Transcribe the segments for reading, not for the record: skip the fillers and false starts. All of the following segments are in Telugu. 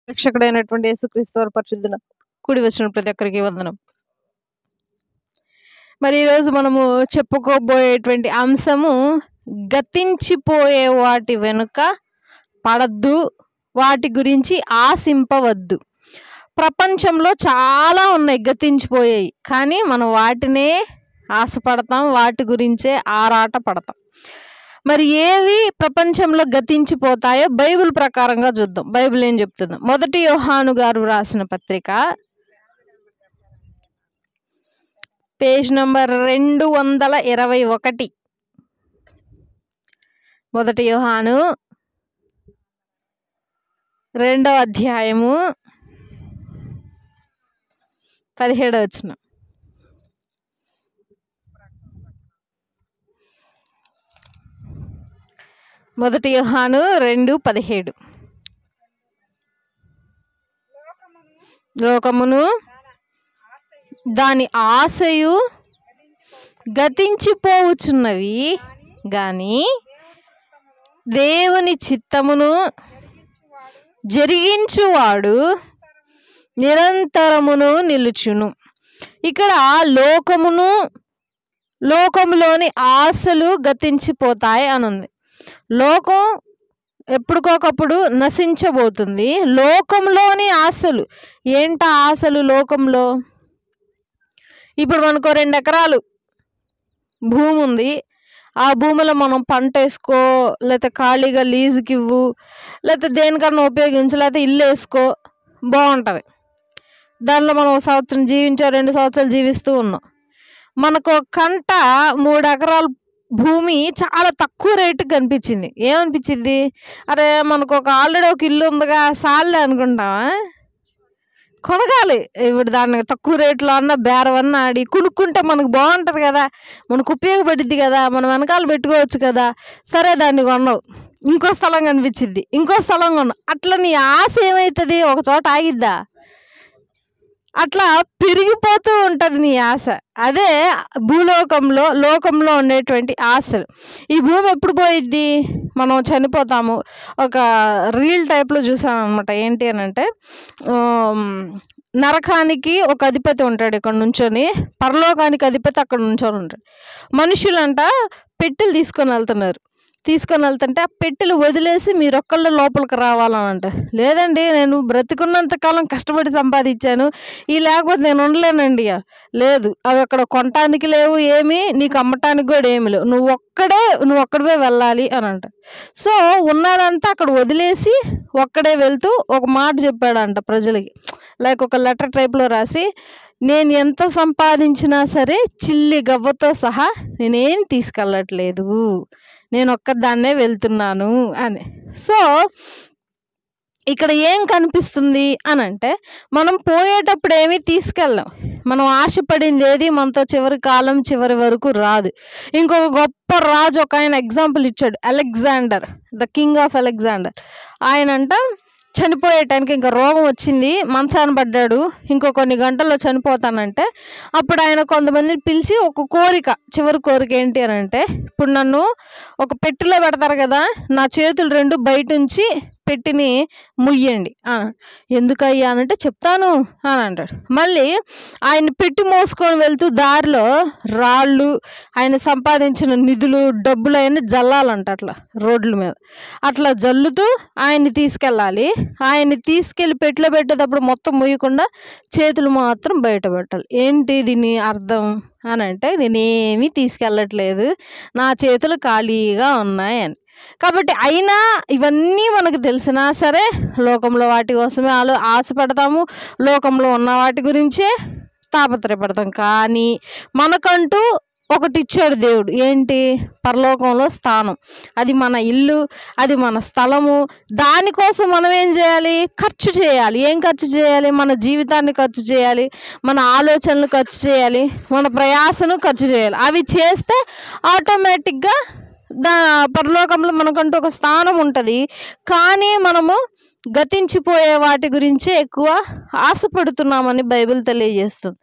రక్షకుడైనటువంటి యేసుక్రీస్తు వారి పరిశుద్ధ కూడి వచ్చిన ప్రతి ఒక్కరికి వందనం. మరి ఈరోజు మనము చెప్పుకోబోయేటువంటి అంశము గతించిపోయే వాటి వెనుక పడద్దు, వాటి గురించి ఆశింపవద్దు. ప్రపంచంలో చాలా ఉన్నాయి గతించిపోయాయి, కానీ మనం వాటినే ఆశపడతాం, వాటి గురించే ఆరాట పడతాం. మరి ఏవి ప్రపంచంలో గతించిపోతాయో బైబిల్ ప్రకారంగా చూద్దాం. బైబిల్ ఏం చెప్తుందో 1 యోహాను గారు రాసిన పత్రిక పేజ్ నంబర్ 221. 1 యోహాను 2వ అధ్యాయము 17వ వచనం. మొదటి యోహాను 2:17. లోకమును దాని ఆశయు గతించిపోవచ్చున్నవి, గాని దేవుని చిత్తమును జరిగించువాడు నిరంతరమును నిలుచును. ఇక్కడ లోకములోని ఆశలు గతించిపోతాయి అనుంది. లోకం ఎప్పటికొకప్పుడు నశించబోతుంది. లోకంలోని ఆశలు ఏంట? ఆశలు లోకంలో ఇప్పుడు మనకు 2 ఎకరాలు భూమి ఉంది. ఆ భూమిలో మనం పంట వేసుకో, లేకపోతే ఖాళీగా లీజుకి ఇవ్వు, లేకపోతే దేనికన్నా ఉపయోగించు, లేకపోతే ఇల్లు వేసుకో, బాగుంటుంది. దానిలో మనం 1 సంవత్సరం జీవించా, 2 సంవత్సరాలు జీవిస్తూ ఉన్నాం. మనకు కంట 3 ఎకరాలు భూమి చాలా తక్కువ రేటుకి కనిపించింది. ఏమనిపించింది? అరే మనకు ఆల్రెడీ ఒక ఇల్లు ఉందిగా, సాల్లే అనుకుంటామా? కొనగాలి. ఇప్పుడు దాన్ని తక్కువ రేట్లో అన్న బేరవన్న ఆడి కొనుక్కుంటే మనకు బాగుంటుంది కదా, మనకు ఉపయోగపడుద్ది కదా, మనం వెనకాల పెట్టుకోవచ్చు కదా. సరే దాన్ని కొన్నావు, ఇంకో స్థలం కనిపించింది, ఇంకో స్థలం కొన్నావు. అట్లా నీ ఆశ ఏమవుతుంది? ఒక చోట ఆగిద్దా? అట్లా పెరిగిపోతూ ఉంటుంది నీ ఆశ. అదే లోకంలో ఉండేటువంటి ఆశలు. ఈ భూమి ఎప్పుడు పోయిద్ది? మనం చనిపోతాము. ఒక రీల్ టైప్లో చూసాను అనమాట. ఏంటి అని అంటే, నరకానికి ఒక అధిపతి ఉంటాడు ఇక్కడ నుంచొని, పరలోకానికి అధిపతి అక్కడ నుంచొని ఉంటాడు. మనుషులంట పెట్టెలు తీసుకొని వెళ్తుంటే ఆ పెట్టెలు వదిలేసి మీరొక్కళ్ళ లోపలికి రావాలని అంట. లేదండి, నేను బ్రతికున్నంత కాలం కష్టపడి సంపాదించాను, లేకపోతే నేను ఉండలేనండి. లేదు, అవి అక్కడ కొనటానికి లేవు, ఏమి నీకు అమ్మటానికి కూడా ఏమి లేవు, నువ్వు ఒక్కడివే వెళ్ళాలి అని అంట. సో ఉన్నదంతా అక్కడ వదిలేసి ఒక్కడే వెళ్తూ ఒక మాట చెప్పాడంట ప్రజలకి. లైక్ ఒక లెటర్ టైప్లో రాసి, నేను ఎంత సంపాదించినా సరే చిల్లి గవ్వతో సహా నేనేం తీసుకెళ్ళట్లేదు, నేను ఒక్కదాన్నే వెళ్తున్నాను అని. సో ఇక్కడ ఏం కనిపిస్తుంది అని అంటే, మనం పోయేటప్పుడు ఏమీ తీసుకెళ్ళాం. మనం ఆశపడింది ఏది మనతో చివరి వరకు రాదు. ఇంకొక గొప్ప రాజు ఒక ఆయన ఎగ్జాంపుల్ ఇచ్చాడు, Alexander, the king of Alexander. ఆయనంట చనిపోయేటానికి ఇంకా రోగం వచ్చింది, మంచాన పడ్డాడు, ఇంకో కొన్ని గంటల్లో చనిపోతానంటే అప్పుడు ఆయన కొంతమందిని పిలిచి ఒక చివరి కోరిక ఏంటి అని అంటే, ఇప్పుడు నన్ను ఒక పెట్టెలో పెడతారు కదా, నా చేతులు 2 బయట ఉంచి పెట్టిని ముయ్యండి. ఎందుకయ్యా అనంటే చెప్తాను అని అంటాడు. మళ్ళీ ఆయన పెట్టి మోసుకొని వెళ్తూ దారిలో రాళ్ళు, ఆయన సంపాదించిన నిధులు, డబ్బులు అవన్నీ జల్లాలంట అట్లా రోడ్ల మీద. అట్లా జల్లుతూ ఆయన్ని తీసుకెళ్ళాలి. ఆయన్ని తీసుకెళ్ళి పెట్టెలో పెట్టేటప్పుడు మొత్తం ముయ్యకుండా చేతులు మాత్రం బయట పెట్టాలి. ఏంటి దీని అర్థం అని అంటే, నేనేమీ తీసుకెళ్ళట్లేదు, నా చేతులు ఖాళీగా ఉన్నాయి అని. కాబట్టి అయినా ఇవన్నీ మనకు తెలిసినా సరే లోకంలో వాటి కోసమే ఆశపడతాము, లోకంలో ఉన్న వాటి గురించే తాపత్రయపడతాం. కానీ మనకంటూ ఒకటి ఇచ్చాడు దేవుడు. ఏంటి? పరలోకంలో స్థానం. అది మన ఇల్లు, అది మన స్థలము. దానికోసం మనం ఏం చేయాలి? ఖర్చు చేయాలి. ఏం ఖర్చు చేయాలి? మన జీవితాన్ని ఖర్చు చేయాలి, మన ఆలోచనలు ఖర్చు చేయాలి, మన ప్రయాసను ఖర్చు చేయాలి. అవి చేస్తే ఆటోమేటిక్గా పరలోకంలో మనకంటూ ఒక స్థానం ఉంటుంది. కానీ మనము గతించిపోయే వాటి గురించే ఎక్కువ ఆశపడుతున్నామని బైబిల్ తెలియజేస్తుంది.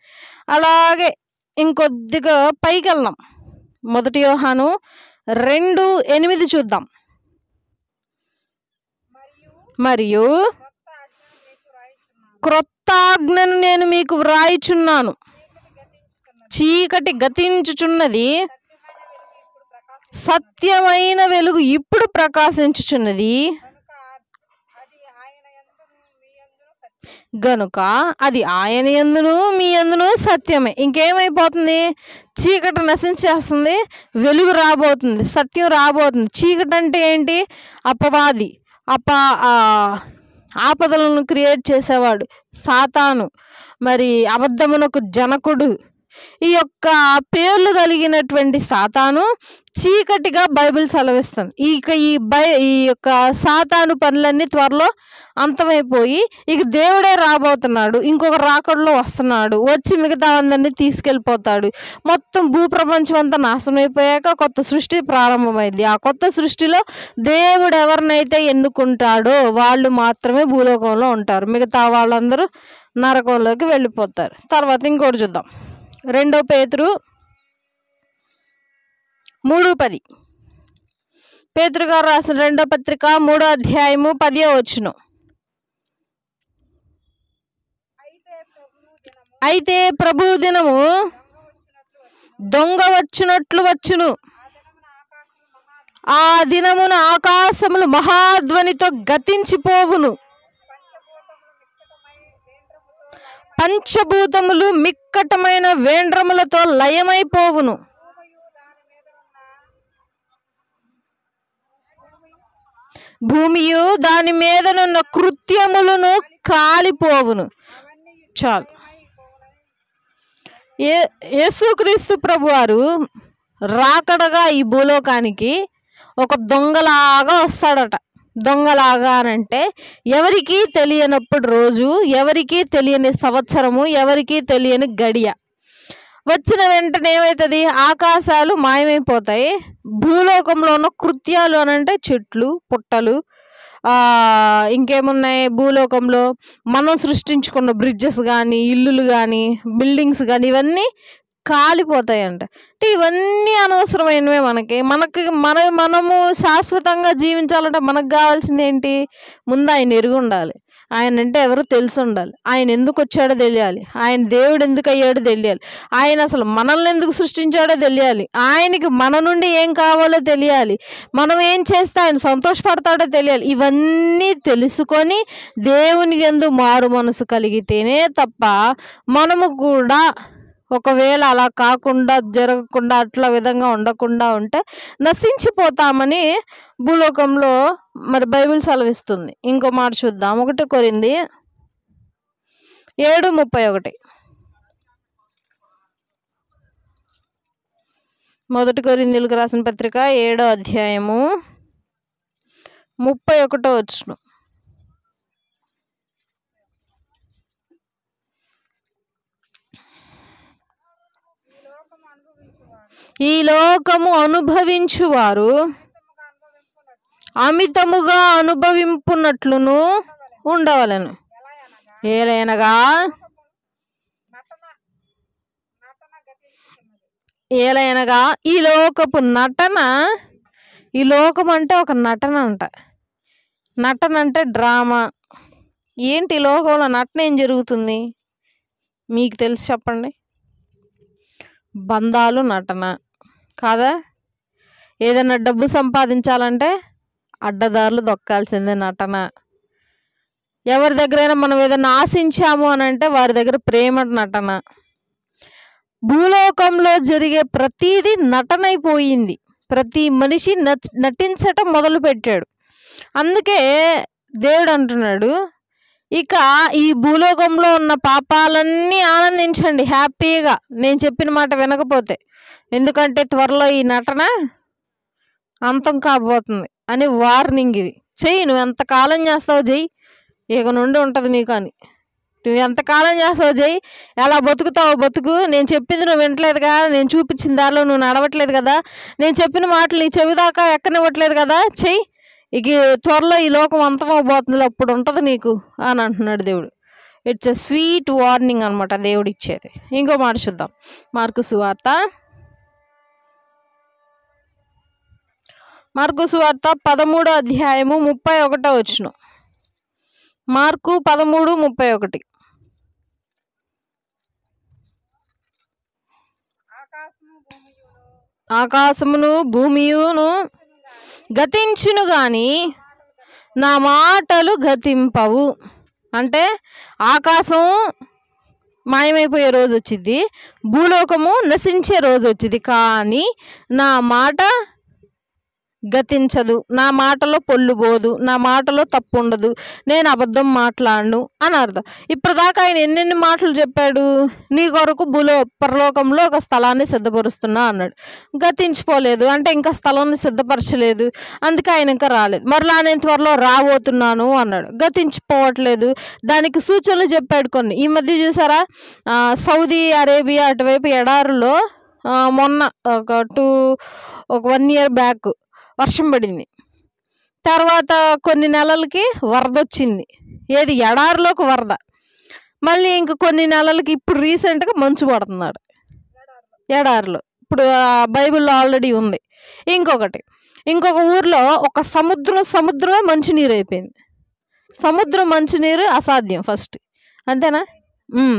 అలాగే ఇంకొద్దిగా పైకి వెళ్దాం. 1 యోహాను 2:8 చూద్దాం. మరియు క్రొత్త ఆజ్ఞను నేను మీకు వ్రాయిచున్నాను. చీకటి గతించుచున్నది, సత్యమైన వెలుగు ఇప్పుడు ప్రకాశించుచున్నది గనుక అది ఆయన యందును మీ యందును సత్యమే. ఇంకేమైపోతుంది? చీకటి నశించేస్తుంది, వెలుగు రాబోతుంది, సత్యం రాబోతుంది. చీకటి అంటే ఏంటి? అపవాది, ఆపదలను క్రియేట్ చేసేవాడు సాతాను, మరి అబద్ధమునకు జనకుడు. ఈ యొక్క పేర్లు కలిగినటువంటి సాతాను చీకటిగా బైబిల్ సెలవిస్తుంది. ఈ యొక్క సాతాను పనులన్నీ త్వరలో అంతమైపోయి ఇక దేవుడే రాబోతున్నాడు, ఇంకొక రాకడలో వస్తున్నాడు, వచ్చి మిగతా అందరినీ తీసుకెళ్ళిపోతాడు. మొత్తం భూప్రపంచం అంతా నాశనం అయిపోయాక కొత్త సృష్టి ప్రారంభమైంది. ఆ కొత్త సృష్టిలో దేవుడు ఎవరినైతే ఎన్నుకుంటాడో వాళ్ళు మాత్రమే భూలోకంలో ఉంటారు, మిగతా వాళ్ళందరూ నరకంలోకి వెళ్ళిపోతారు. తర్వాత ఇంకోటి చూద్దాం. 2 పేతురు 3:10. పేతురు గారు రాసిన 2వ పత్రిక 3వ అధ్యాయము 10వ వచనం. అయితే ప్రభు దినము దొంగ వచ్చినట్లు వచ్చును, ఆ దినమున ఆకాశములు మహాధ్వనితో గతించిపోవును, పంచభూతములు మిక్కటమైన వేండ్రములతో లయమైపోవును, భూమియు దాని మీదనున్న కృత్యములను కాలిపోవును. చాలు. యేసుక్రీస్తు ప్రభువారు రాకడగా ఈ భూలోకానికి ఒక దొంగలాగా వస్తాడట. దొంగలాగా అనంటే ఎవరికీ తెలియనప్పుడు రోజు, ఎవరికీ తెలియని సంవత్సరము, ఎవరికీ తెలియని గడియ. వచ్చిన వెంటనే ఏమవుతుంది? ఆకాశాలు మాయమైపోతాయి. భూలోకంలో ఉన్న కృత్యాలు అనంటే చెట్లు, పుట్టలు, ఇంకేమున్నాయి భూలోకంలో? మనం సృష్టించుకున్న బ్రిడ్జెస్ కానీ, ఇల్లులు కానీ, బిల్డింగ్స్ కానీ ఇవన్నీ కాలిపోతాయంట. అంటే ఇవన్నీ అనవసరమైనవే. మనము శాశ్వతంగా జీవించాలంటే మనకు కావాల్సింది ఏంటి? ముందు ఆయన ఎరుగు ఉండాలి, ఆయన అంటే ఎవరో తెలిసి ఉండాలి, ఆయన ఎందుకు వచ్చాడో తెలియాలి, ఆయన దేవుడు ఎందుకు అయ్యాడో తెలియాలి, ఆయన అసలు మనల్ని ఎందుకు సృష్టించాడో తెలియాలి, ఆయనకి మన నుండి ఏం కావాలో తెలియాలి, మనం ఏం చేస్తే ఆయన సంతోషపడతాడో తెలియాలి. ఇవన్నీ తెలుసుకొని దేవుని యందు మారు మనసు కలిగితేనే తప్ప మనము కూడా ఒకవేళ అలా కాకుండా జరగకుండా అట్లా విధంగా ఉండకుండా ఉంటే నశించిపోతామని భూలోకంలో మరి బైబిల్ సెలవిస్తుంది. ఇంకో మాట చూద్దాం. 1 కొరింథీ 7:31. 1 కొరింథీయులకు రాసిన పత్రిక 7వ అధ్యాయము 31వ వచనం. ఈ లోకము అనుభవించువారు అమితముగా అనుభవింపునట్లును ఉండవలెను. ఏలైనగా ఈ లోకపు నటన, ఈ లోకం అంటే ఒక నటన అంట. నటన అంటే డ్రామా. ఏంటి ఈ లోకంలో నటన ఏం జరుగుతుంది మీకు తెలిసి చెప్పండి? బంధాలు నటన కాదా? ఏదైనా డబ్బు సంపాదించాలంటే అడ్డదారులు దొక్కాల్సిందే నటన. ఎవరి దగ్గరైనా మనం ఏదైనా ఆశించాము అని అంటే వారి దగ్గర ప్రేమ నటన. భూలోకంలో జరిగే ప్రతిదీ నటనైపోయింది. ప్రతి మనిషి నటించటం మొదలు పెట్టాడు. అందుకే దేవుడు అంటున్నాడు, ఇక ఈ భూలోకంలో ఉన్న పాపాలన్నీ ఆనందించండి హ్యాపీగా, నేను చెప్పిన మాట వినకపోతే, ఎందుకంటే త్వరలో ఈ నటన అంతం కాబోతుంది అని వార్నింగ్ ఇది. చెయ్యి, నువ్వు ఎంతకాలం చేస్తావు చెయ్యి, ఇక నుండి ఉంటుంది నీకు అని. నువ్వు ఎంతకాలం చేస్తావు చెయ్యి, ఎలా బతుకుతావు బతుకు, నేను చెప్పింది నువ్వు వినట్లేదుగా, నేను చూపించిన దారిలో నువ్వు నడవట్లేదు కదా, నేను చెప్పిన మాటలు నీ చెవిదాకా ఎక్కనివ్వట్లేదు కదా, చెయ్యి, ఇక త్వరలో ఈ లోకం అంతమైపోతుంది, అప్పుడు ఉంటుంది నీకు అని అంటున్నాడు దేవుడు. ఇట్స్ ఎ స్వీట్ వార్నింగ్ అనమాట దేవుడు ఇచ్చేది. ఇంకో మాట చూద్దాం. మార్కు సువార్త 13వ అధ్యాయము 31వ వచనం. మార్కు 13:31. ఆకాశమును భూమియును గతించును గాని నా మాటలు గతింపవు. అంటే ఆకాశం మాయమైపోయే రోజు వచ్చింది, భూలోకము నశించే రోజు వచ్చింది, కానీ నా మాట గతించదు, నా మాటలో పొల్లు పోదు, నా మాటలో తప్పు ఉండదు, నేను అబద్ధం మాట్లాడను అని అర్థం. ఇప్పటిదాకా ఆయన ఎన్నెన్ని మాటలు చెప్పాడు, నీ కొరకు పరలోకంలో ఒక స్థలాన్ని సిద్ధపరుస్తున్నా అన్నాడు. గతించిపోలేదు అంటే ఇంకా స్థలాన్ని సిద్ధపరచలేదు, అందుకే ఆయన ఇంకా రాలేదు. మరలా నేను త్వరలో రాబోతున్నాను అన్నాడు, గతించిపోవట్లేదు. దానికి సూచనలు చెప్పాడు కొన్ని. ఈ మధ్య చూసారా, సౌదీ అరేబియా అటువైపు ఎడారులో మొన్న ఒక 1 year బ్యాక్ వర్షం పడింది. తర్వాత కొన్ని నెలలకి వరద వచ్చింది. ఏది, ఎడారిలోకి వరద. మళ్ళీ ఇంక కొన్ని నెలలకి ఇప్పుడు రీసెంట్గా మంచు పడుతున్నాడు ఎడారిలో. ఇప్పుడు బైబిల్లో ఆల్రెడీ ఉంది. ఇంకొక ఊర్లో ఒక సముద్రమే మంచినీరు అయిపోయింది. సముద్రం మంచినీరు అసాధ్యం ఫస్ట్, అంతేనా?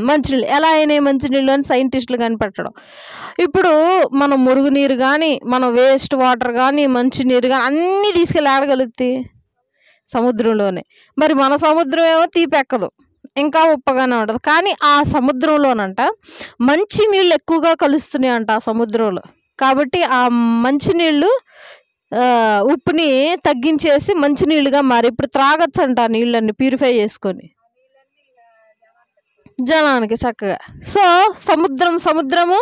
మంచినీళ్ళు ఎలా అయినాయి మంచినీళ్ళు అని సైంటిస్టులు కనిపెట్టడం. ఇప్పుడు మనం మురుగునీరు కానీ, మనం వేస్ట్ వాటర్ కానీ, మంచినీరు కానీ అన్నీ తీసుకెళ్ళి ఆడగలుగుతాయి సముద్రంలోనే. మరి మన సముద్రం ఏమో తీపెక్కదు, ఇంకా ఉప్పగానే ఉంటుంది. కానీ ఆ సముద్రంలోనంట మంచినీళ్ళు ఎక్కువగా కలుస్తున్నాయి అంట ఆ సముద్రంలో. కాబట్టి ఆ మంచినీళ్ళు ఉప్పుని తగ్గించేసి మంచినీళ్ళుగా మారి ఇప్పుడు త్రాగొచ్చు అంట ఆ నీళ్ళని ప్యూరిఫై చేసుకొని జనానికి చక్కగా. సో సముద్రము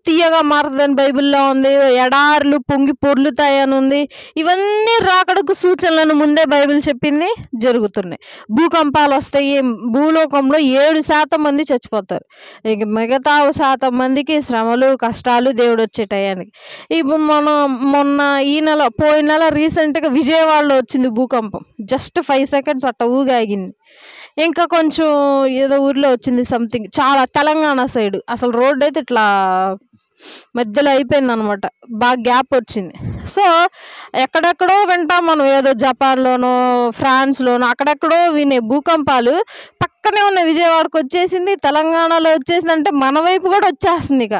తీయగా మారుతుందని బైబిల్లో ఉంది. ఎడారులు పొంగి పొర్లుతాయని ఉంది. ఇవన్నీ రాకడకు సూచనలను ముందే బైబిల్ చెప్పింది, జరుగుతున్నాయి. భూకంపాలు వస్తాయి, భూలోకంలో 7% మంది చచ్చిపోతారు. ఇక మిగతా 1% మందికి శ్రమలు కష్టాలు దేవుడు వచ్చే టయానికి. ఇప్పుడు మొన్న పోయిన నెల రీసెంట్గా విజయవాడలో వచ్చింది భూకంపం. జస్ట్ 5 seconds అట్ట ఊగాగింది. ఇంకా కొంచెం ఏదో ఊర్లో వచ్చింది సంథింగ్. చాలా తెలంగాణ సైడ్ అసలు రోడ్డు అయితే ఇట్లా మధ్యలో అయిపోయింది అనమాట, బాగా గ్యాప్ వచ్చింది. సో ఎక్కడెక్కడో వింటాం మనం, ఏదో జపాన్లోనో ఫ్రాన్స్లోనో అక్కడెక్కడో వినే భూకంపాలు పక్కనే ఉన్న విజయవాడకు వచ్చేసింది, తెలంగాణలో వచ్చేసింది. అంటే మన వైపు కూడా వచ్చేస్తుంది. ఇక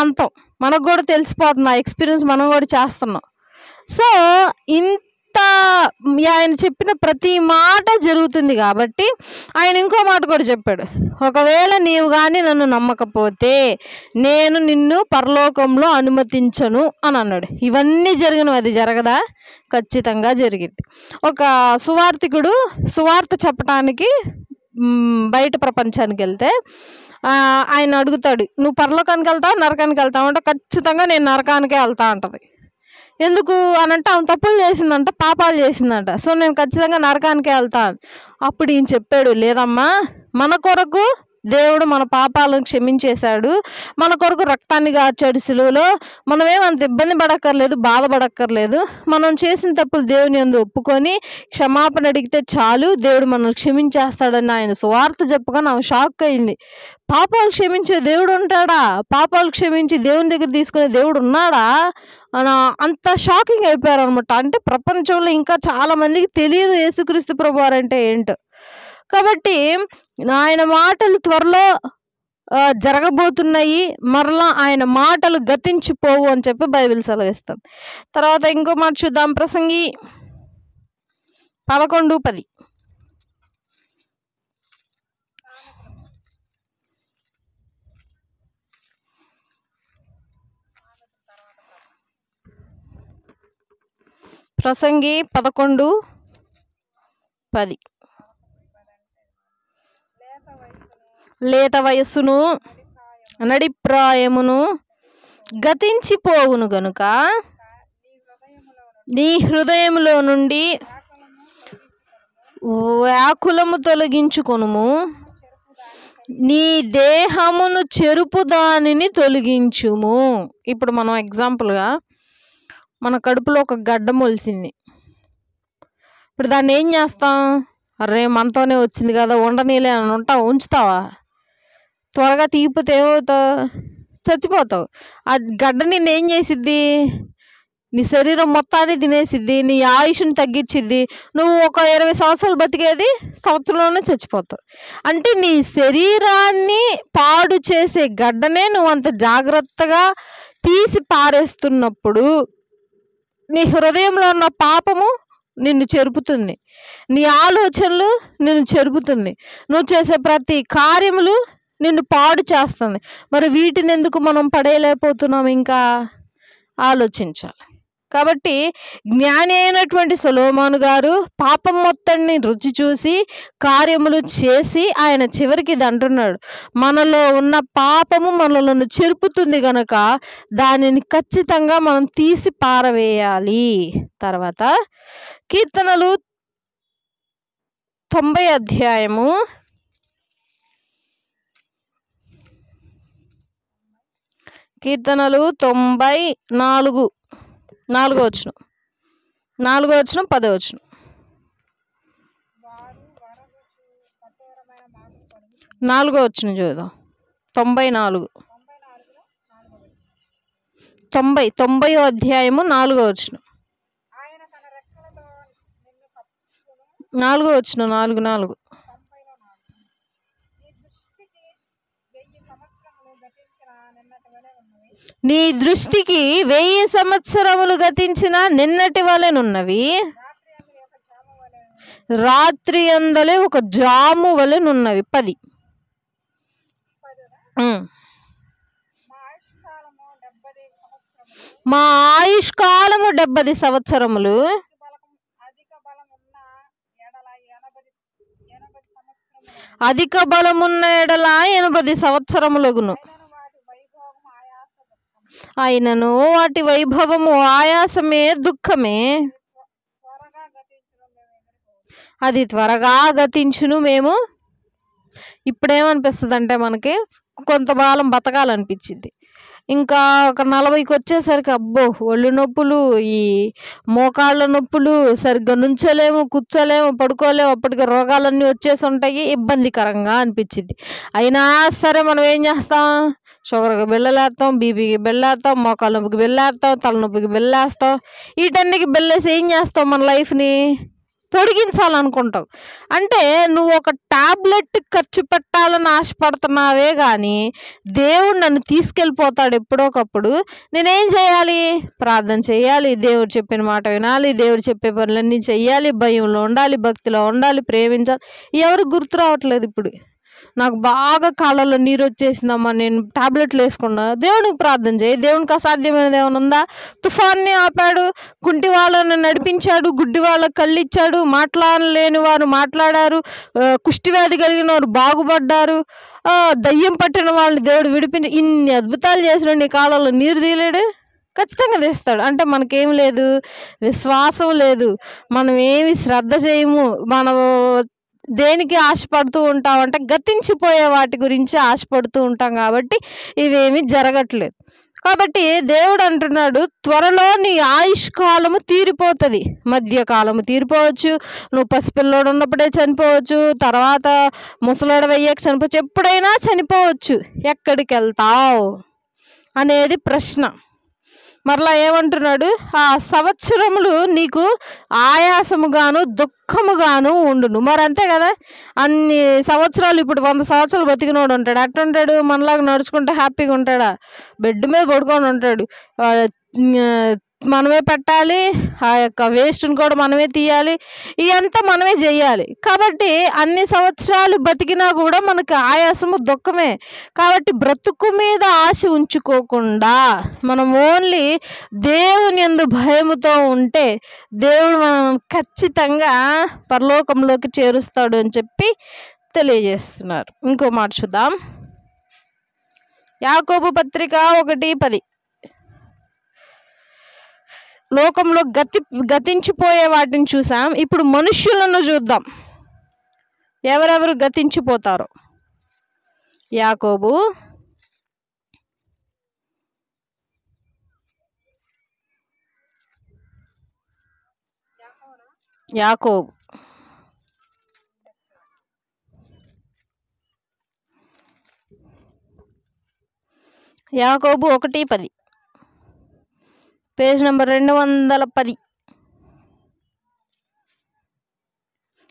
అంతం మనకు కూడా తెలిసిపోతుంది, ఆ ఎక్స్పీరియన్స్ మనం కూడా చేస్తున్నాం. సో ఆయన చెప్పిన ప్రతి మాట జరుగుతుంది కాబట్టి ఆయన ఇంకో మాట కూడా చెప్పాడు, ఒకవేళ నీవు కానీ నన్ను నమ్మకపోతే నేను నిన్ను పరలోకంలో అనుమతించను అని అన్నాడు. ఇవన్నీ జరిగినవి, అది జరగదా? ఖచ్చితంగా జరిగింది. ఒక సువార్థికుడు సువార్త చెప్పడానికి బయట ప్రపంచానికి వెళ్తే ఆయన అడుగుతాడు, నువ్వు పరలోకానికి వెళ్తావు నరకానికి వెళ్తావు అంటే ఖచ్చితంగా నేను నరకానికే వెళ్తా అంటది. ఎందుకు అనంటే ఆమె తప్పులు చేసిందంట, పాపాలు చేసిందంట. సో నేను ఖచ్చితంగా నరకానికే వెళ్తాను. అప్పుడు ఈయన చెప్పాడు, లేదమ్మా, మన కొరకు దేవుడు మన పాపాలను క్షమించేశాడు, మన కొరకు రక్తాన్ని గార్చాడు సిలువలో. మనమేమంత ఇబ్బంది పడక్కర్లేదు, బాధపడక్కర్లేదు. మనం చేసిన తప్పులు దేవుని యందు ఒప్పుకొని క్షమాపణ అడిగితే చాలు, దేవుడు మనల్ని క్షమించేస్తాడని ఆయన సువార్త చెప్పగానే ఆమె షాక్ అయింది. పాపాలు క్షమించే దేవుడు ఉంటాడా? పాపాలు క్షమించి దేవుని దగ్గర తీసుకునే దేవుడు ఉన్నాడా? అంత షాకింగ్ అయిపోయారు అనమాట. అంటే ప్రపంచంలో ఇంకా చాలా మందికి తెలియదు యేసుక్రీస్తు ప్రభువారు అంటే ఏంటో. కాబట్టి ఆయన మాటలు త్వరలో జరగబోతున్నాయి, మరలా ఆయన మాటలు గతించిపోవు అని చెప్పి బైబిల్ సెలవిస్తుంది. తర్వాత ఇంకో మాట చూద్దాం, ప్రసంగి 11:10. ప్రసంగి 11:10. లేత వయస్సును నడిప్రాయమును గతించిపోవును గనుక నీ హృదయములో నుండి వ్యాకులము తొలగించుకొనుము, నీ దేహమును చెరుపు దానిని తొలగించుము. ఇప్పుడు మనం ఎగ్జాంపుల్గా మన కడుపులో ఒక గడ్డ మొలిసింది. ఇప్పుడు దాన్ని ఏం చేస్తాం? అరే మనతోనే వచ్చింది కదా, ఉండనీలే అని ఉంచుతావా? త్వరగా తీగిపోతే ఏమవుతావు? చచ్చిపోతావు. ఆ గడ్డ నిన్ను ఏం చేసిద్ది? నీ శరీరం మొత్తాన్ని తినేసిద్ది, నీ ఆయుష్ని తగ్గించిద్ది. నువ్వు ఒక 20 సంవత్సరాలు బతికేది సంవత్సరంలోనే చచ్చిపోతావు. అంటే నీ శరీరాన్ని పాడు చేసే గడ్డనే నువ్వు అంత జాగ్రత్తగా తీసి పారేస్తున్నప్పుడు నీ హృదయంలో ఉన్న పాపము నిన్ను చెరుపుతుంది, నీ ఆలోచనలు నిన్ను చెరుపుతుంది, నువ్వు చేసే ప్రతి కార్యములు నిన్ను పాడు చేస్తుంది. మరి వీటిని ఎందుకు మనం పడేయలేకపోతున్నాం? ఇంకా ఆలోచించాలి. కాబట్టి జ్ఞాని అయినటువంటి సొలొమోను గారు పాపం మొత్తాన్ని రుచి చూసి కార్యములు చేసి ఆయన చివరికి ఇది అంటున్నాడు, మనలో ఉన్న పాపము మనలను చెరుపుతుంది గనక దానిని ఖచ్చితంగా మనం తీసి పారవేయాలి. తర్వాత కీర్తనలు 90 అధ్యాయము 94 4వ వచనం 10వ వచనం. 4వ వచనం చూద్దాం. 90వ అధ్యాయము 4వ వచనం. 4వ వచనం 4. నీ దృష్టికి 1000 సంవత్సరములు గతించిన నిన్నటి వలెనున్నవి, రాత్రి అందలే ఒక జాము వలెనున్నవి. 10. మా ఆయుష్కాలము 70 సంవత్సరములు, అధిక బలమున్న ఎడల 80 సంవత్సరములగును. అయినను వాటి వైభవము ఆయాసమే, దుఃఖమే. అది త్వరగా గతించును. మేము ఇప్పుడేమనిపిస్తుంది అంటే మనకి కొంతకాలం బతకాలనిపించింది. ఇంకా ఒక 40కి వచ్చేసరికి అబ్బో ఒళ్ళు నొప్పులు, ఈ మోకాళ్ళ నొప్పులు, సరిగ్గా నుంచోలేము, కూర్చోలేము, పడుకోలేము, అప్పటికి రోగాలన్నీ వచ్చేసి ఉంటాయి, ఇబ్బందికరంగా అనిపించింది. అయినా సరే మనం ఏం చేస్తాం? షుగర్కి బిళ్ళలేస్తాం, బీపీకి బిళ్ళేస్తాం, మోకాళ్ళ నొప్పికి బిళ్ళేస్తాం, తలనొప్పికి బిళ్ళేస్తాం. వీటన్నికి బిళ్ళేసి ఏం చేస్తాం? మన లైఫ్ని పొడిగించాలనుకుంటావు. అంటే నువ్వు ఒక టాబ్లెట్ ఖర్చు పెట్టాలని ఆశపడుతున్నావే కానీ దేవుడు నన్ను తీసుకెళ్ళిపోతాడు ఎప్పుడోకప్పుడు. నేనేం చేయాలి? ప్రార్థన చేయాలి, దేవుడు చెప్పిన మాట వినాలి, దేవుడు చెప్పే పనులన్నీ చెయ్యాలి, భయంలో ఉండాలి, భక్తిలో ఉండాలి, ప్రేమించాలి. ఎవరికి గుర్తు రావట్లేదు ఇప్పుడు. నాకు బాగా కాళ్ళలో నీరు వచ్చేసిందమ్మా, నేను టాబ్లెట్లు వేసుకున్నా. దేవునికి ప్రార్థన చేయి. దేవునికి అసాధ్యమైనది ఏమైనా ఉందా? తుఫాన్ని ఆపాడు, కుంటి వాళ్ళని నడిపించాడు, గుడ్డి వాళ్ళకి కళ్ళు ఇచ్చాడు, మాట్లాడలేని వారు మాట్లాడారు, కుష్టివ్యాధి కలిగిన వారు బాగుపడ్డారు, దయ్యం పట్టిన వాళ్ళని దేవుడు విడిపించి ఇన్ని అద్భుతాలు చేసిన నీ కాళ్ళలో నీరు తీయలేడు? ఖచ్చితంగా తీస్తాడు. అంటే మనకేం లేదు? విశ్వాసం లేదు, మనం ఏమి శ్రద్ధ చేయము. మనం దేనికి ఆశపడుతూ ఉంటామంటే గతించిపోయే వాటి గురించి ఆశపడుతూ ఉంటాం కాబట్టి ఇవేమీ జరగట్లేదు. కాబట్టి దేవుడు అంటున్నాడు, త్వరలో నీ ఆయుష్కాలము తీరిపోతుంది. మధ్యకాలము తీరిపోవచ్చు, నువ్వు పసిపిల్లోడు ఉన్నప్పుడే చనిపోవచ్చు, తర్వాత ముసలోడు వెయ్యక చనిపోవచ్చు, ఎప్పుడైనా చనిపోవచ్చు. ఎక్కడికి వెళ్తావు అనేది ప్రశ్న. మరలా ఏమంటున్నాడు? ఆ సంవత్సరములు నీకు ఆయాసముగాను దుఃఖముగాను ఉండును. మరి అంతే కదా, అన్ని సంవత్సరాలు ఇప్పుడు 100 సంవత్సరాలు బతికినోడు ఉంటాడు. అట్టుంటాడు? మనలాగా నడుచుకుంటే హ్యాపీగా ఉంటాడా? బెడ్ మీద పడుకొని ఉంటాడు. మనమే పెట్టాలి, ఆ యొక్క వేస్ట్ని కూడా మనమే తీయాలి, ఇదంతా మనమే చెయ్యాలి. కాబట్టి అన్ని సంవత్సరాలు బతికినా కూడా మనకు ఆయాసము దుఃఖమే. కాబట్టి బ్రతుకు మీద ఆశ ఉంచుకోకుండా మనం ఓన్లీ దేవుని యందు భయముతో ఉంటే దేవుడు మనం ఖచ్చితంగా పరలోకంలోకి చేరుస్తాడు అని చెప్పి తెలియజేస్తున్నారు. ఇంకో మాట చూద్దాం. యాకోబు పత్రిక 1:10. లోకంలో గతించిపోయే వాటిని చూసాం, ఇప్పుడు మనుష్యులను చూద్దాం, ఎవరెవరు గతించిపోతారో. యాకోబు యాకోబు 1:10. Page number 210.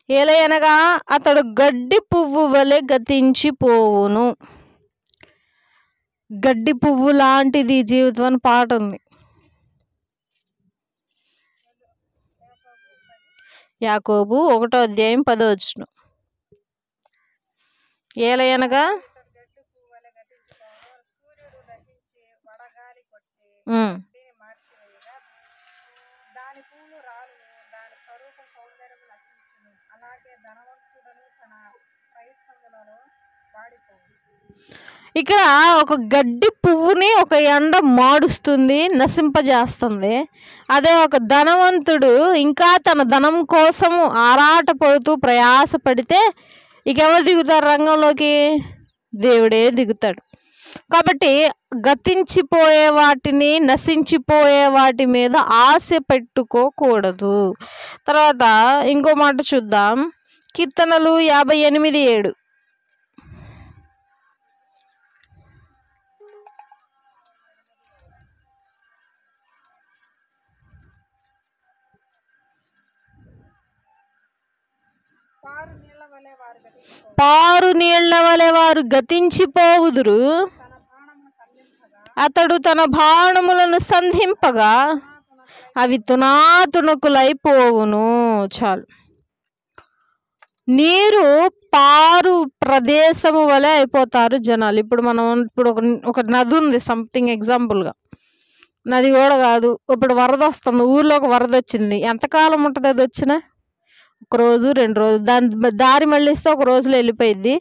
ఏలయనగా అతడు గడ్డి పువ్వు వలె గతించిపోవును. గడ్డి పువ్వు లాంటిది జీవితం అని పాట ఉంది. యాకోబు 1:10. ఏలయనగా ఇక్కడ ఒక గడ్డి పువ్వుని ఒక ఎండ మాడుస్తుంది, నశింపజేస్తుంది. అదే ఒక ధనవంతుడు ఇంకా తన ధనం కోసం ఆరాటపడుతూ ప్రయాసపడితే ఇక ఎవరు దిగుతారు రంగంలోకి? దేవుడే దిగుతాడు. కాబట్టి గతించిపోయే వాటిని, నశించిపోయే వాటి మీద ఆశ పెట్టుకోకూడదు. తర్వాత ఇంకో మాట చూద్దాం. కీర్తనలు 58:7. పారు నీళ్ల వలె వారు గతించిపోవుదురు. అతడు తన బాణములను సంధింపగా అవి తునాతునకులైపోవును. చాలు. నీరు పారు ప్రదేశము వలె అయిపోతారు జనాలు. ఇప్పుడు ఒక నది ఉంది, సంథింగ్ ఎగ్జాంపుల్గా. నది కూడా కాదు, ఇప్పుడు వరద వస్తుంది, ఊర్లోకి వరద వచ్చింది. ఎంతకాలం ఉంటుంది అది వచ్చినా? 1 రోజు 2 రోజులు. దాని దారి మళ్ళిస్తే 1 రోజులో వెళ్ళిపోయిద్ది.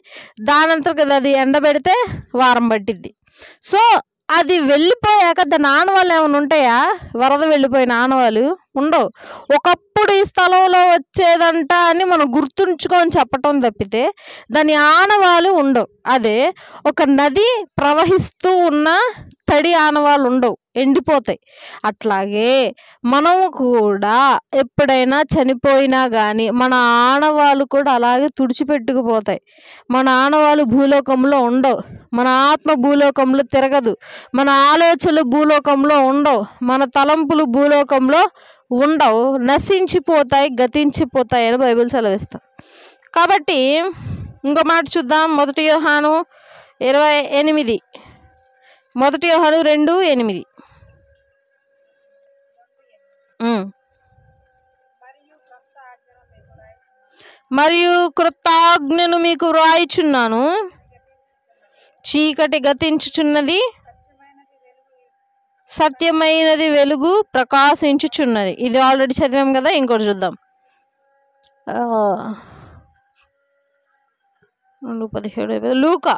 దానంతకు అది ఎండబెడితే వారం పట్టిద్ది. సో అది వెళ్ళిపోయాక దాని ఆనవాళ్ళు ఏమైనా ఉంటాయా? వరద వెళ్ళిపోయిన ఆనవాళ్ళు ఉండవు. ఒకప్పుడు ఈ స్థలంలో వచ్చేదంట అని మనం గుర్తుంచుకొని చెప్పటం తప్పితే దాని ఆనవాళ్ళు ఉండవు. అదే ఒక నది ప్రవహిస్తూ ఉన్న తడి ఆనవాళ్ళు ఉండవు, ఎండిపోతాయి. అట్లాగే మనము కూడా ఎప్పుడైనా చనిపోయినా కానీ మన ఆనవాళ్ళు కూడా అలాగే తుడిచిపెట్టుకుపోతాయి. మన ఆనవాళ్ళు భూలోకంలో ఉండవు. మన ఆత్మ భూలోకంలో తిరగదు. మన ఆలోచనలు భూలోకంలో ఉండవు. మన తలంపులు భూలోకంలో ఉండవు. నశించిపోతాయి, గతించిపోతాయి అని బైబిల్ సెలవిస్తాం. కాబట్టి ఇంకో మాట చూద్దాం. 1 యోహాను 2:8. 1 యోహాను 2:8. మరియు క్రొత్త ఆజ్ఞను మీకు వ్రాయిచున్నాను, చీకటి గతించుచున్నది, సత్యమైనది వెలుగు ప్రకాశించుచున్నది. ఇది ఆల్రెడీ చదివాం కదా. ఇంకోటి చూద్దాం. 2:17. లూకా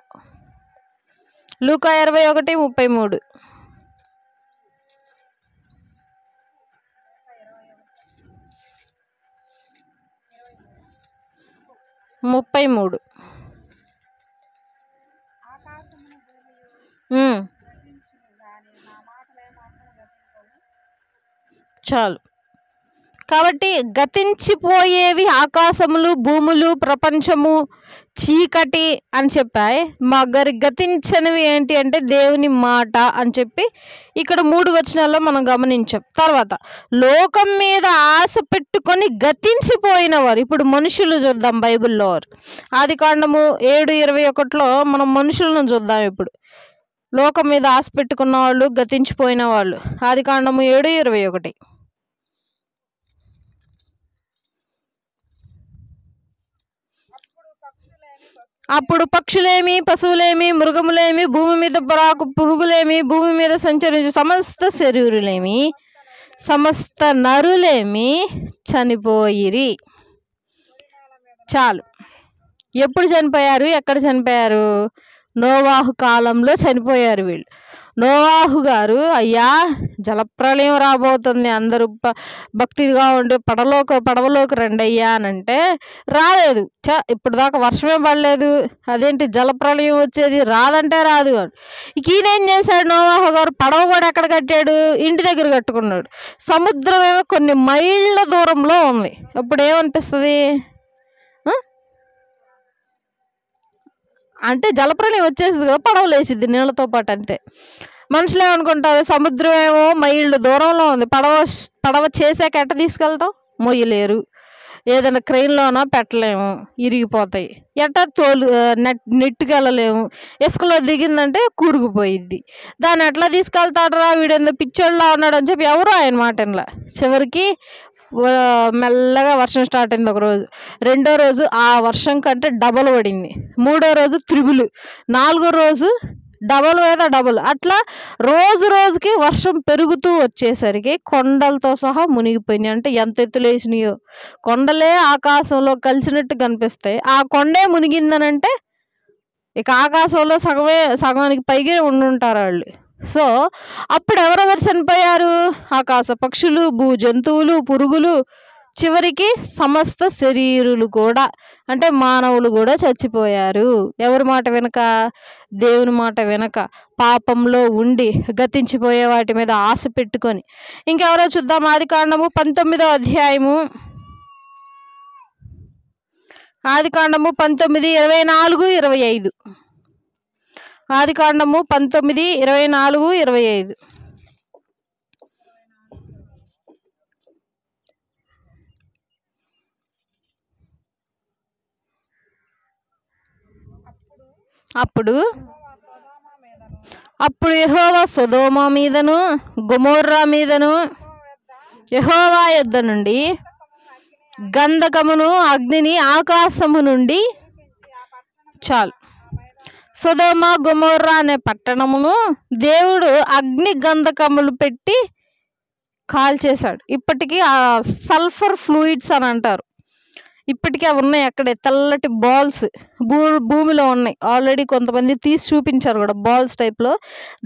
21:33. చాలు. కాబట్టి గతించిపోయేవి ఆకాశములు, భూములు, ప్రపంచము, చీకటి అని చెప్పాయి. మా గతించనివి ఏంటి అంటే దేవుని మాట అని చెప్పి ఇక్కడ 3 వచనాల్లో మనం గమనించాం. తర్వాత లోకం మీద ఆశ పెట్టుకొని గతించిపోయిన వారు, ఇప్పుడు మనుషులు చూద్దాం బైబిల్లో. ఆదికాండము 7:21లో మనం మనుషులను చూద్దాం. ఇప్పుడు లోకం మీద ఆశ పెట్టుకున్న వాళ్ళు, గతించిపోయిన వాళ్ళు. ఆదికాండము 7:21. అప్పుడు పక్షులేమి, పశువులేమి, మృగములేమి, భూమి మీద పురుగులేమి, భూమి మీద సంచరించే సమస్త శరీరులేమి, సమస్త నరులేమి చనిపోయిరి. చాలు. ఎప్పుడు చనిపోయారు? ఎక్కడ చనిపోయారు? నోవాహు కాలంలో చనిపోయారు వీళ్ళు. నోవాహు గారు, అయ్యా జలప్రళయం రాబోతుంది, అందరూ భక్తిగా ఉండి పడవలోకి రండి అయ్యా అని అంటే రాలేదు. ఇప్పుడు దాకా వర్షమే పడలేదు, అదేంటి జలప్రళయం వచ్చేది? రాదంటే రాదు అని. ఈయనేం చేశాడు? నోవాహు గారు పడవ కూడా ఎక్కడ కట్టాడు? ఇంటి దగ్గర కట్టుకున్నాడు. సముద్రం ఏమో కొన్ని మైళ్ళ దూరంలో ఉంది. అప్పుడు ఏమనిపిస్తుంది? అంటే జలప్రళయం వచ్చేసింది కదా, పడవలు వేసిద్ది నీళ్ళతో పాటు, అంతే. మనుషులు ఏమనుకుంటారు, సముద్రం ఏమో మైళ్ళు దూరంలో ఉంది, పడవ చేసాక ఎట్ట తీసుకెళ్తాం, మొయ్యలేరు, ఏదైనా క్రెయిన్లోనా పెట్టలేము, ఇరిగిపోతాయి, ఎట్టా నెట్టుకెళ్ళలేము, ఇసుకలో దిగిందంటే కూరుకుపోయిద్ది, దాన్ని ఎట్లా తీసుకెళ్తాడరా వీడేందో పిచ్చోళ్ళలా ఉన్నాడు అని చెప్పి ఎవరు ఆయన మాట వినలా. చివరికి మెల్లగా వర్షం స్టార్ట్ అయింది ఒకరోజు, రెండో రోజు ఆ వర్షం కంటే డబల్ పడింది, మూడో రోజు త్రిబుల్, నాలుగో రోజు డబల్ మీద డబల్, అట్లా రోజు రోజుకి వర్షం పెరుగుతూ వచ్చేసరికి కొండలతో సహా మునిగిపోయినాయి. అంటే ఎంత ఎత్తులేసినాయో, కొండలే ఆకాశంలో కలిసినట్టు కనిపిస్తాయి, ఆ కొండే మునిగిందనంటే ఇక ఆకాశంలో సగానికి పైగా ఉండుంటారు వాళ్ళు. సో అప్పుడు ఎవరెవరు చనిపోయారు, ఆకాశ పక్షులు, భూ జంతువులు, పురుగులు, చివరికి సమస్త శరీరులు కూడా, అంటే మానవులు కూడా చచ్చిపోయారు. ఎవరి మాట వెనక, దేవుని మాట వెనక, పాపంలో ఉండి గతించిపోయే వాటి మీద ఆశ పెట్టుకొని. ఇంకెవరో చూద్దాం, ఆదికాండము 19వ అధ్యాయము, ఆదికాండము 19:24-25, ఆదికాండము 19:24-25. అప్పుడు యెహోవా సొదొమ మీదను గొమొర్రా మీదను యెహోవా యొద్ద నుండి గంధకమును అగ్నిని ఆకాశము నుండి, చాలు, సొదొమ గొమొర్రా అనే పట్టణమును దేవుడు అగ్ని గంధకములు పెట్టి కాల్చేశాడు. ఇప్పటికీ ఆ సల్ఫర్ ఫ్లూయిడ్స్ అని అంటారు, ఇప్పటికీ అవి ఉన్నాయి అక్కడే, తెల్లటి బాల్స్ భూమిలో ఉన్నాయి. ఆల్రెడీ కొంతమంది తీసి చూపించారు కూడా, బాల్స్ టైప్లో.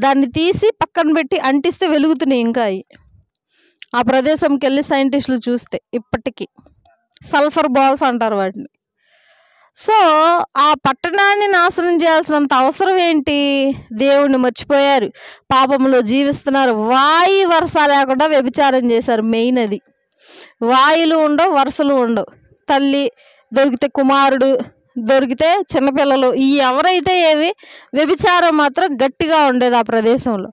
దాన్ని తీసి పక్కన పెట్టి అంటిస్తే వెలుగుతున్నాయి ఇంకా అవి. ఆ ప్రదేశంకి వెళ్ళి సైంటిస్టులు చూస్తే ఇప్పటికీ సల్ఫర్ బాల్స్ అంటారు వాటిని. సో ఆ పట్టణాన్ని నాశనం చేయాల్సినంత అవసరం ఏంటి, దేవుణ్ణి మర్చిపోయారు, పాపంలో జీవిస్తున్నారు, వాయి వరుస లేకుండా వ్యభిచారం చేశారు. మెయిన్ అది, వాయులు ఉండవు, వరుసలు ఉండవు, తల్లి దొరికితే కుమారుడు, దొరికితే చిన్నపిల్లలు, ఈ ఎవరైతే ఏమి, వ్యభిచారం మాత్రం గట్టిగా ఉండేది ఆ ప్రదేశంలో.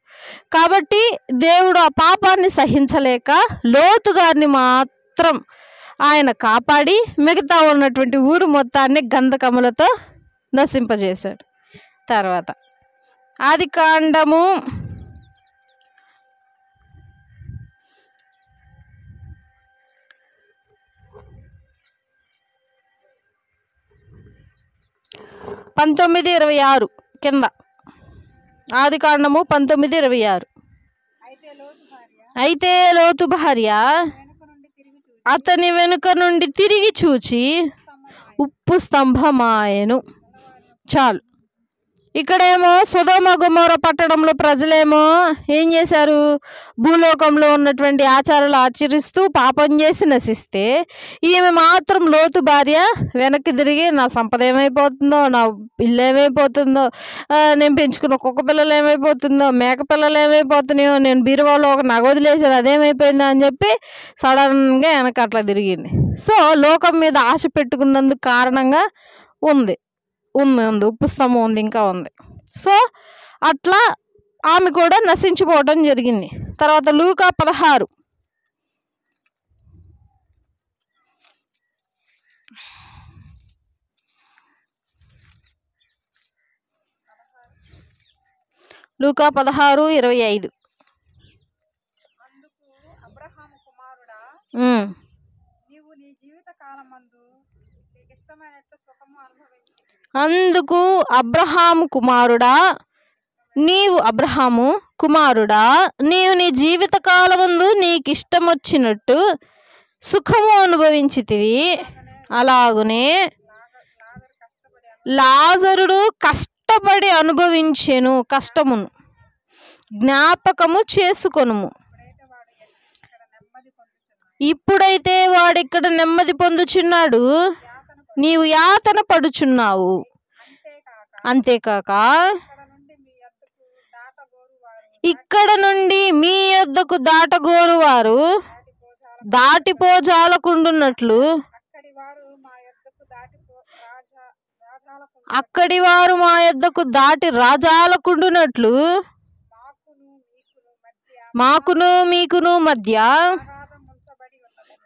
కాబట్టి దేవుడు ఆ పాపాన్ని సహించలేక లోతు గారిని మాత్రం ఆయన కాపాడి మిగతా ఉన్నటువంటి ఊరు మొత్తాన్ని గంధకములతో నశింపజేశాడు. తర్వాత ఆదికాండము 19:26 కింద, ఆదికాండము 19:26. అయితే లోతు భార్య అతని వెనుక నుండి తిరిగి చూచి ఉప్పు స్తంభమాయెను. చాలు. ఇక్కడేమో సొదొమ గొమొర్రా పట్టణంలో ప్రజలేమో ఏం చేశారు, భూలోకంలో ఉన్నటువంటి ఆచారాలు ఆచరిస్తూ పాపం చేసి నశిస్తే, ఈమె మాత్రం లోతు భార్య వెనక్కి తిరిగి నా సంపద ఏమైపోతుందో, నా ఇల్లు ఏమైపోతుందో, నేను పెంచుకున్న కుక్క పిల్లలు ఏమైపోతుందో, మేక పిల్లలు ఏమైపోతున్నాయో, నేను బీరువాలో ఒక నగ వదిలేసాను అదేమైపోయిందో అని చెప్పి సడన్గా వెనక అట్లా తిరిగింది. సో లోకం మీద ఆశ పెట్టుకున్నందుకు కారణంగా ఉంది ఉప్పు స్తంభం ఉంది, ఇంకా ఉంది. సో అట్లా ఆమె కూడా నశించిపోవడం జరిగింది. తర్వాత లూకా 16, లూకా 16:25. అందుకు అబ్రహాము కుమారుడా నీవు నీ జీవిత కాలమందు నీకిష్టం వచ్చినట్టు సుఖము అనుభవించితివి, అలాగునే లాజరుడు కష్టపడి అనుభవించెను కష్టమును జ్ఞాపకము చేసుకొనుము. ఇప్పుడైతే వాడిక్కడ నెమ్మది పొందుచున్నాడు, నీవు యాతన పడుచున్నావు. అంతేకాక ఇక్కడ నుండి మీ యొద్దకు దాటగోరు వారు దాటిపోజాలకుండున్నట్లు, అక్కడి వారు మా యొద్దకు దాటి రాజాలకుండునట్లు మాకును మీకును మధ్య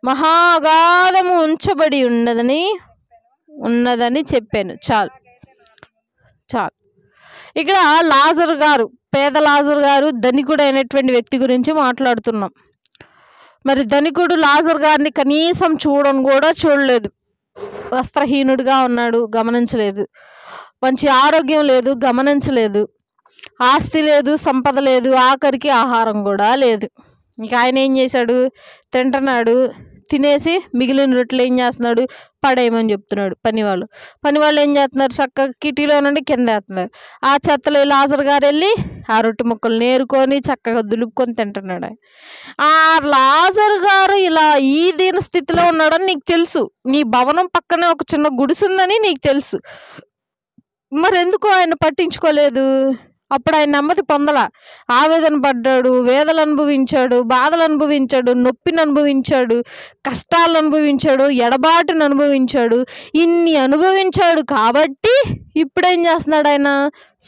మహాగాధము ఉంచబడి ఉన్నదని చెప్పాను. చాలు. ఇక్కడ లాజరు గారు, పేద లాజరు గారు ధనికుడు అయినటువంటి వ్యక్తి గురించి మాట్లాడుతున్నాం. మరి ధనికుడు లాజరు గారిని కనీసం చూడలేదు. వస్త్రహీనుడిగా ఉన్నాడు, గమనించలేదు. మంచి ఆరోగ్యం లేదు, గమనించలేదు. ఆస్తి లేదు, సంపద లేదు, ఆఖరికి ఆహారం కూడా లేదు. ఇక ఆయన ఏం చేశాడు? తింటున్నాడు. తినేసి మిగిలిన రొట్టెలు ఏం చేస్తున్నాడు? పడేయమని చెప్తున్నాడు. పనివాళ్ళు ఏం చేస్తున్నారు? చక్కగా కిటికీలో నుండి కింద వేస్తున్నారు. ఆ చెత్తలో లాజరు గారు వెళ్ళి ఆ రొట్టె ముక్కలు నేరుకొని చక్కగా దులుపుకొని తింటున్నాడు. ఆ లాజరు గారు ఇలా ఈ దీని స్థితిలో ఉన్నాడని నీకు తెలుసు. నీ భవనం పక్కనే ఒక చిన్న గుడిసుందని నీకు తెలుసు. మరెందుకు ఆయన పట్టించుకోలేదు? అప్పుడు ఆయన నెమ్మది పొందల. ఆవేదన పడ్డాడు, వేదనలు అనుభవించాడు, బాధలు అనుభవించాడు, నొప్పిని అనుభవించాడు, కష్టాలను అనుభవించాడు, ఎడబాటును అనుభవించాడు. ఇన్ని అనుభవించాడు కాబట్టి ఇప్పుడేం చేస్తున్నాడు? ఆయన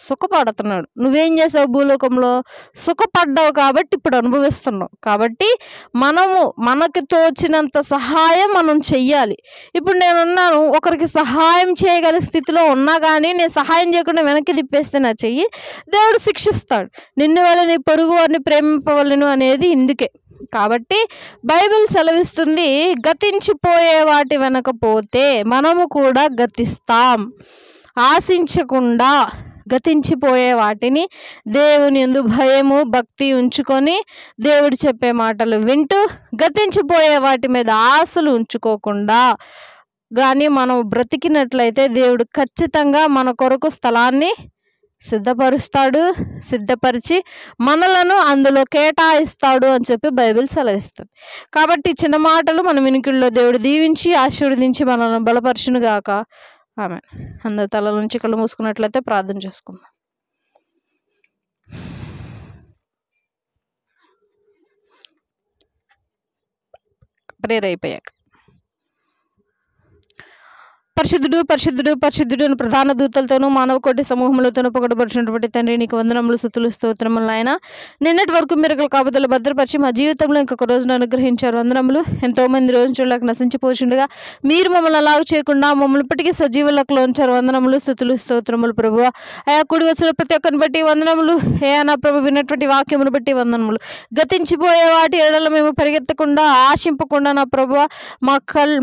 సుఖపడుతున్నాడు. నువ్వేం చేసావు? భూలోకంలో సుఖపడ్డావు కాబట్టి ఇప్పుడు అనుభవిస్తున్నావు. కాబట్టి మనకు తోచినంత సహాయం మనం చెయ్యాలి. ఇప్పుడు నేనున్నాను, ఒకరికి సహాయం చేయగల స్థితిలో ఉన్నా కానీ నేను సహాయం చేయకుండా వెనక్కి తిప్పేస్తే నా చెయ్యి దేవుడు శిక్షిస్తాడు. నిన్ను వల్ల నీ పొరుగు వారిని ప్రేమింపవలను అనేది ఇందుకే. కాబట్టి బైబిల్ సెలవిస్తుంది, గతించిపోయే వాటి వెనక పోతే మనము కూడా గతిస్తాం. ఆశించకుండా గతించిపోయే వాటిని దేవుని యందు భయము భక్తి ఉంచుకొని దేవుడు చెప్పే మాటలు వింటూ గతించిపోయే వాటి మీద ఆశలు ఉంచుకోకుండా కానీ మనం బ్రతికినట్లయితే దేవుడు ఖచ్చితంగా మన కొరకు స్థలాన్ని సిద్ధపరిచి మనలను అందులో కేటాయిస్తాడు అని చెప్పి బైబిల్ సెలవిస్తుంది. కాబట్టి చిన్న మాటలు మన వినికిడిలో దేవుడు దీవించి ఆశీర్వదించి మనల్ని బలపరచును గాక. ఆమేన్. అందరి తల నుంచి కళ్ళు మూసుకున్నట్లయితే ప్రార్థన చేసుకుందాం. ప్రేయర్ అయిపోయాక పరిశుద్ధుడు పరిశుద్ధుడు పరిశుద్ధుడు అని ప్రధాన దూతలతోనూ మానవ కోటి సమూహములతోనూ పొగడబడినటువంటి తండ్రి, నీకు వందనములు, స్తుతులు, స్తోత్రములు నాయన. నిన్నటి వరకు మిరకల కాపుదలు భద్రపరిచి మా జీవితంలో ఇంకొక రోజును అనుగ్రహించారు. వందనములు. ఎంతోమంది రోజు చూడలేక నశించిపోచుండగా మీరు మమ్మల్ని అలాగ చేయకుండా మమ్మల్ని ఇప్పటికీ సజీవులకు ఉంచారు. వందనములు, స్తుతులు, స్తోత్రములు ప్రభువ. అయా కూడి వచ్చిన ప్రతి ఒక్కరిని బట్టి వందనములు. నా ప్రభు విన్నటువంటి వాక్యమును బట్టి వందనములు. గతించిపోయే వాటి ఎడల మేము పరిగెత్తకుండా ఆశింపకుండా నా ప్రభువ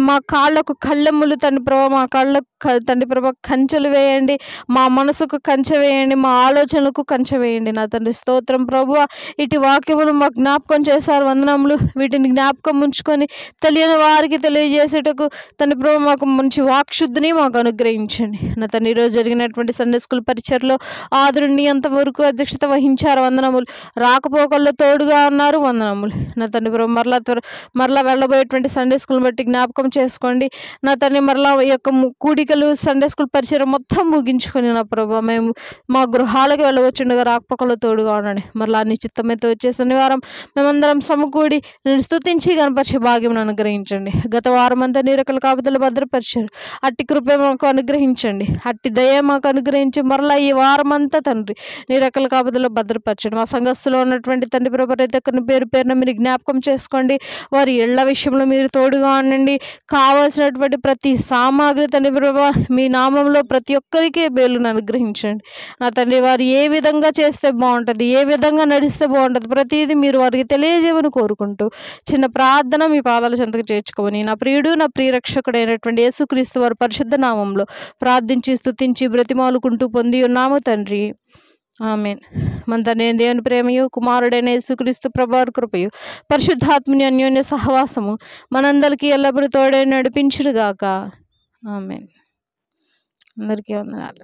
మా కాళ్ళకు కళ్ళెమ్ములు తండ్రి ప్రభు, మా కాళ్ళకు తండ్రి ప్రభు కంచెలు వేయండి, మా మనసుకు కంచె వేయండి, మా ఆలోచనలకు కంచె వేయండి నా తండ్రి. స్తోత్రం ప్రభువ. ఇటు వాక్యములు మాకు జ్ఞాపకం చేశారు. వందనములు. వీటిని జ్ఞాపకం ఉంచుకొని తెలియని వారికి తెలియజేసేటకు తండ్రి ప్రభు మాకు మంచి వాక్శుద్ధిని మాకు అనుగ్రహించండి నా తండ్రి. ఈరోజు జరిగినటువంటి సండే స్కూల్ పరిచయలో ఆదురుని అంతవరకు అధ్యక్షత వహించారు. వందనములు. రాకపోకల్లో తోడుగా ఉన్నారు. వందనములు నా తండ్రి ప్రభు. మరలా వెళ్ళబోయేటువంటి సండే స్కూల్ బట్టి జ్ఞాపకం చేసుకోండి నా తండ్రి. మరలా ఈ యొక్క కూడికలు సండే స్కూల్ పరిచయం మొత్తం ముగించుకొని నా ప్రభు మేము మా గృహాలకు వెళ్ళవచ్చుండగా రాకపోకల్లో తోడుగా ఉండండి. మరలా నీ చిత్తమైతే వచ్చే శనివారం మేమందరం సమకూడి నేను స్తుతించి కనపరిచే భాగ్యం అనుగ్రహించండి. గత వారం అంతా నీ రకాల కాపుదలు భద్రపరిచారు. అట్టి కృప మాకు అనుగ్రహించండి, అట్టి దయ మాకు అనుగ్రహించి మరలా ఈ వారం అంతా తండ్రి నీ రకాల కాపుదలు భద్రపరచండి. మా సంఘస్థులో ఉన్నటువంటి తండ్రి ప్రభు ప్రతి ఒక్కరిని పేరున మీరు జ్ఞాపకం చేసుకోండి. వారి ఇళ్ల విషయంలో మీరు తోడుగా ఉండండి. కావాల్సినటువంటి ప్రతి సామాగ్రి తండ్రి ప్రభా మీ నామంలో ప్రతి ఒక్కరికి బేలును అనుగ్రహించండి నా తండ్రి. వారు ఏ విధంగా చేస్తే బాగుంటుంది, ఏ విధంగా నడిస్తే బాగుంటుంది, ప్రతిదీ మీరు వారికి తెలియజేయమని కోరుకుంటూ చిన్న ప్రార్థన మీ పాదాల చెంతకు చేర్చుకోమని నా ప్రియుడు నా ప్రియరక్షకుడైనటువంటి యేసుక్రీస్తు వారి పరిశుద్ధ నామంలో ప్రార్థించి స్తుతించి బ్రతిమాలుకుంటూ పొంది ఉన్నాము తండ్రి. ఆమేన్. మన తండ్రి దేవుని ప్రేమయు కుమారుడైన యేసుక్రీస్తు ప్రభువారి కృపయు పరిశుద్ధాత్మని అన్యోన్య సహవాసము మనందరికీ ఎల్లప్పుడూ తోడై నడిపించునుగాక. ఆమేన్. అందరికీ వందనాలు.